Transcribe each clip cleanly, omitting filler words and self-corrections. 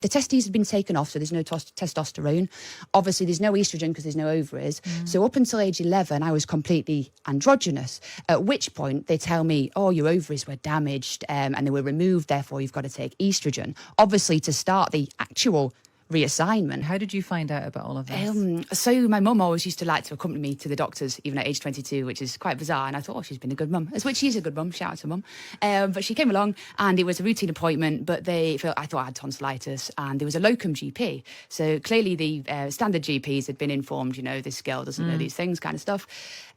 The testes had been taken off, so there's no testosterone. Obviously, there's no estrogen because there's no ovaries. So up until age 11, I was completely androgynous, at which point they tell me, oh, your ovaries were damaged and they were removed, therefore you've got to take estrogen. Obviously, to start the actual reassignment. How did you find out about all of this? So my mum always used to like to accompany me to the doctors, even at age 22, which is quite bizarre. And I thought, oh, she's been a good mum. Which she is a good mum. Shout out to mum. But she came along and it was a routine appointment, but I thought I had tonsillitis and there was a locum GP. So clearly the standard GPs had been informed, this girl doesn't know these things kind of stuff.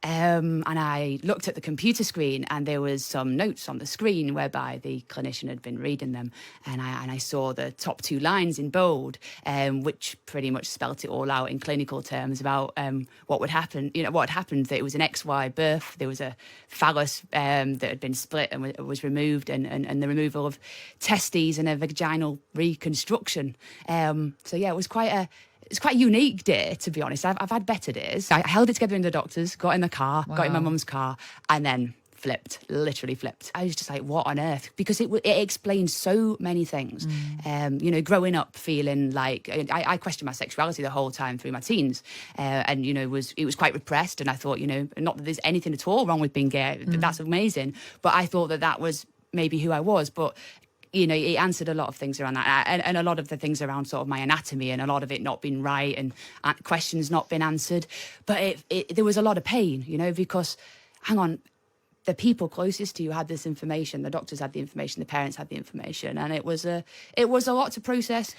And I looked at the computer screen and there was some notes on the screen whereby the clinician had been reading them. And I saw the top 2 lines in bold, which pretty much spelt it all out in clinical terms about what would happen. What had happened, that it was an XY birth. There was a phallus that had been split and was removed, and the removal of testes and a vaginal reconstruction. So yeah, it was quite a unique day, to be honest. I've had better days. I held it together in the doctor's, got in the car, got in my mum's car, and then literally flipped. I was just like, what on earth? Because it explains so many things. Growing up feeling like, I questioned my sexuality the whole time through my teens. And it was quite repressed. And I thought, not that there's anything at all wrong with being gay. That's amazing. But I thought that was maybe who I was. But it answered a lot of things around that, and a lot of the things around sort of my anatomy, and a lot of it not being right, and questions not been answered. But there was a lot of pain, because, hang on, the people closest to you had this information, the doctors had the information, the parents had the information, and it was a lot to process.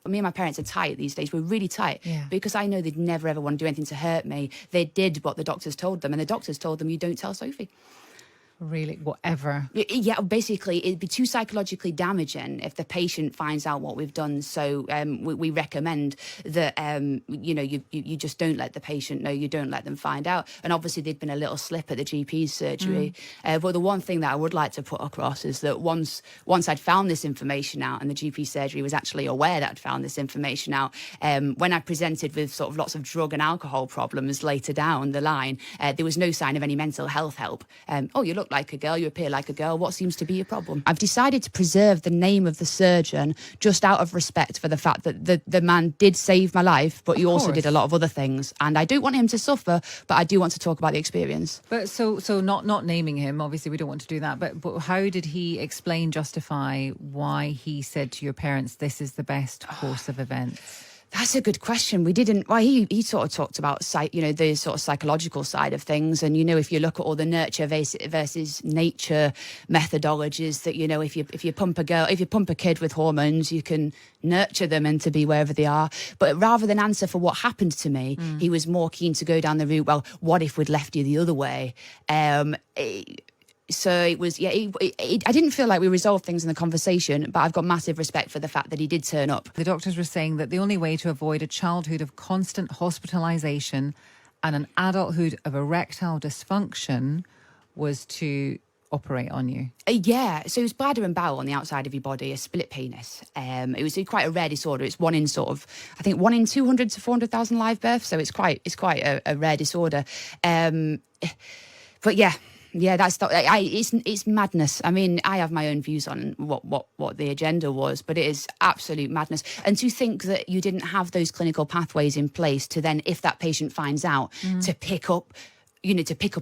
Me and my parents are tight these days. We're really tight because I know they'd never ever want to do anything to hurt me. They did what the doctors told them, and the doctors told them, you don't tell Sophie. Really, whatever. Yeah, basically, it'd be too psychologically damaging if the patient finds out what we've done. So we recommend that, you just don't let the patient know, you don't let them find out. And obviously, there'd been a little slip at the GP's surgery. But the one thing that I would like to put across is that once I'd found this information out, and the GP surgery was actually aware that I'd found this information out, when I presented with sort of lots of drug and alcohol problems later down the line, there was no sign of any mental health help. Oh, you look like a girl, you appear like a girl, what seems to be your problem? I've decided to preserve the name of the surgeon just out of respect for the fact that the man did save my life, but he also did a lot of other things, and I don't want him to suffer, but I do want to talk about the experience. But so not naming him, obviously we don't want to do that, but how did he justify why he said to your parents, this is the best course of events? That's a good question. We didn't. Well, he sort of talked about the sort of psychological side of things, and if you look at all the nurture versus nature methodologies, that if you pump a kid with hormones, you can nurture them into be wherever they are. But rather than answer for what happened to me, he was more keen to go down the route. Well, what if we'd left you the other way? So it was, I didn't feel like we resolved things in the conversation, but I've got massive respect for the fact that he did turn up. The doctors were saying that the only way to avoid a childhood of constant hospitalisation and an adulthood of erectile dysfunction was to operate on you. So it was bladder and bowel on the outside of your body, a split penis. It was quite a rare disorder. It's one in 200 to 400,000 live births, so it's quite a rare disorder. But yeah, it's madness. I mean, I have my own views on what the agenda was, but it is absolute madness. And to think that you didn't have those clinical pathways in place to then, if that patient finds out, to pick up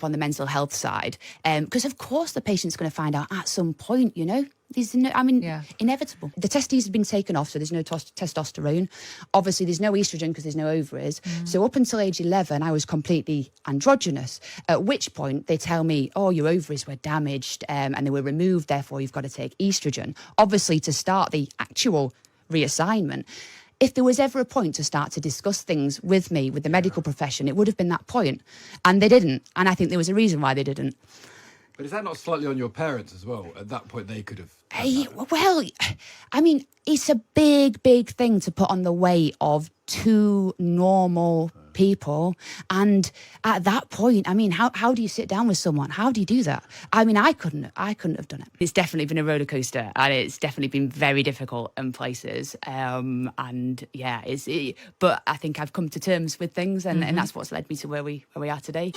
on the mental health side, because of course the patient's going to find out at some point. Inevitable. The testes had been taken off, so there's no testosterone. Obviously, there's no estrogen because there's no ovaries. So up until age 11, I was completely androgynous, at which point they tell me, oh, your ovaries were damaged and they were removed, therefore you've got to take estrogen. Obviously, to start the actual reassignment. If there was ever a point to start to discuss things with me, with the medical profession, it would have been that point. And they didn't. And I think there was a reason why they didn't. But is that not slightly on your parents as well? At that point, they could have... Well, I mean, it's a big, big thing to put on the weight of two normal people. And at that point, I mean, how do you sit down with someone? How do you do that? I mean, I couldn't have done it. It's definitely been a roller coaster, and it's definitely been very difficult in places. But I think I've come to terms with things, and that's what's led me to where we are today.